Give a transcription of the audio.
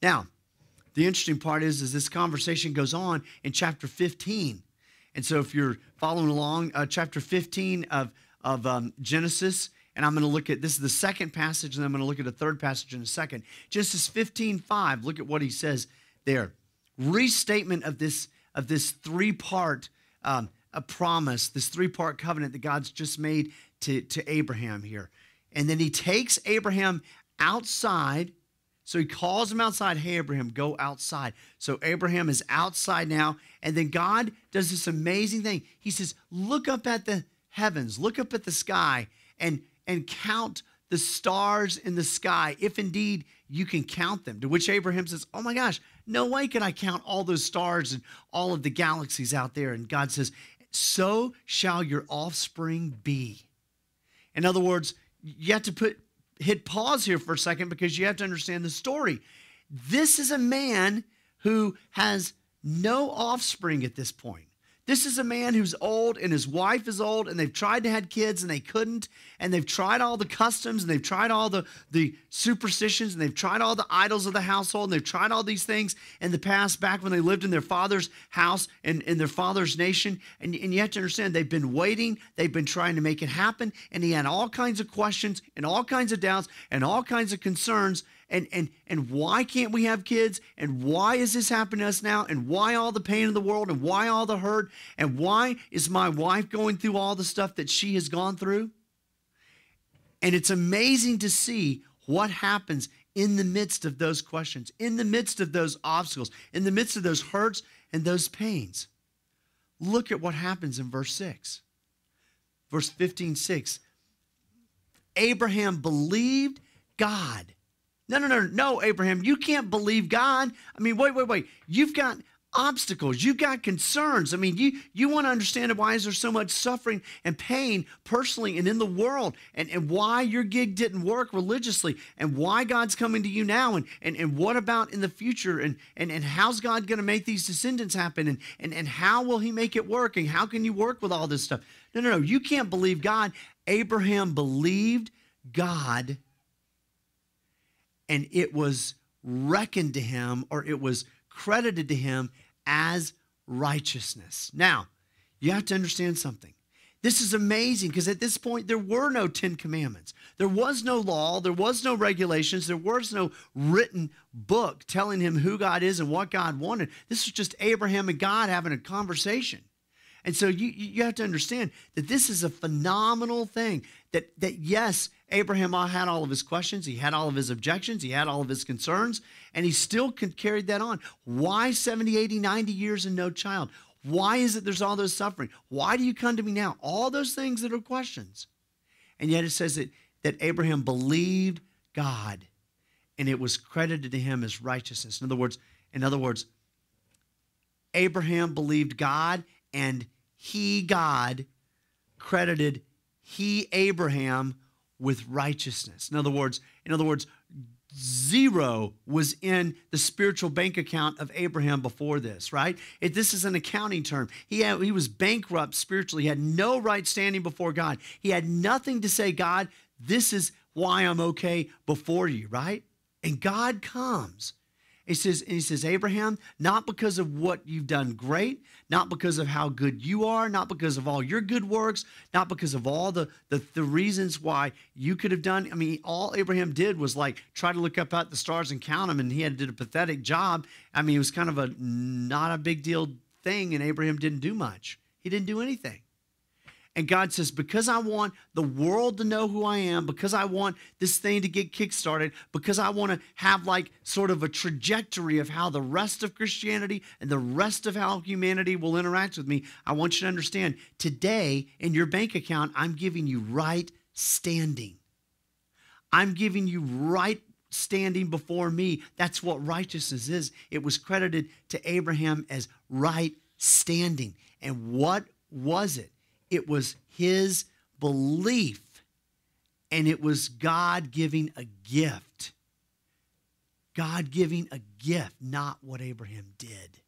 Now, the interesting part is this conversation goes on in chapter 15. And so if you're following along, chapter 15 of Genesis, and I'm going to look at, this is the second passage, and I'm going to look at a third passage in a second. Genesis 15:5, look at what he says there. Restatement of this three-part a promise, this three-part covenant that God's just made to Abraham here. And then he takes Abraham outside. So he calls him outside. Hey, Abraham, go outside. So Abraham is outside now. And then God does this amazing thing. He says, look up at the heavens, look up at the sky, and count the stars in the sky, if indeed you can count them. To which Abraham says, oh my gosh, no way can I count all those stars and all of the galaxies out there. And God says, so shall your offspring be. In other words, you have to hit pause here for a second because you have to understand the story. This is a man who has no offspring at this point. This is a man who's old and his wife is old and they've tried to have kids and they couldn't, and they've tried all the customs and they've tried all the superstitions and they've tried all the idols of the household and they've tried all these things in the past back when they lived in their father's house and in their father's nation. And you have to understand, they've been waiting, they've been trying to make it happen, and he had all kinds of questions and all kinds of doubts and all kinds of concerns. And why can't we have kids? And why is this happening to us now? And why all the pain in the world? And why all the hurt? And why is my wife going through all the stuff that she has gone through? And it's amazing to see what happens in the midst of those questions, in the midst of those obstacles, in the midst of those hurts and those pains. Look at what happens in verse 6. Verse 15:6. Abraham believed God. No, Abraham, you can't believe God. I mean, wait. You've got obstacles. You've got concerns. I mean, you want to understand why is there so much suffering and pain personally and in the world, and why your gig didn't work religiously, and why God's coming to you now, and what about in the future, and how's God going to make these descendants happen, and how will he make it work, and how can you work with all this stuff? No, you can't believe God. Abraham believed God, and it was reckoned to him, or it was credited to him as righteousness. Now, you have to understand something. This is amazing because at this point, there were no 10 commandments. There was no law. There was no regulations. There was no written book telling him who God is and what God wanted. This was just Abraham and God having a conversation. And so you have to understand that this is a phenomenal thing, that yes, Abraham had all of his questions, he had all of his objections, he had all of his concerns, and he still carried that on. Why 70, 80, 90 years and no child? Why is it there's all those suffering? Why do you come to me now? All those things that are questions. And yet it says that Abraham believed God, and it was credited to him as righteousness. In other words, Abraham believed God, and God, credited Abraham with righteousness. In other words, 0 was in the spiritual bank account of Abraham before this, right? This is an accounting term. He was bankrupt spiritually. He had no right standing before God. He had nothing to say, God, this is why I'm okay before you, right? And God comes. He says, Abraham, not because of what you've done great, not because of how good you are, not because of all your good works, not because of all the reasons why you could have done. I mean, all Abraham did was try to look up at the stars and count them, and he did a pathetic job. I mean, it was kind of not a big deal thing, and Abraham didn't do much. He didn't do anything. And God says, because I want the world to know who I am, because I want this thing to get kickstarted, because I want to have sort of a trajectory of how the rest of Christianity and the rest of how humanity will interact with me, I want you to understand, today in your bank account, I'm giving you right standing. I'm giving you right standing before me. That's what righteousness is. It was credited to Abraham as right standing. And what was it? It was his belief, and it was God giving a gift. God giving a gift, not what Abraham did.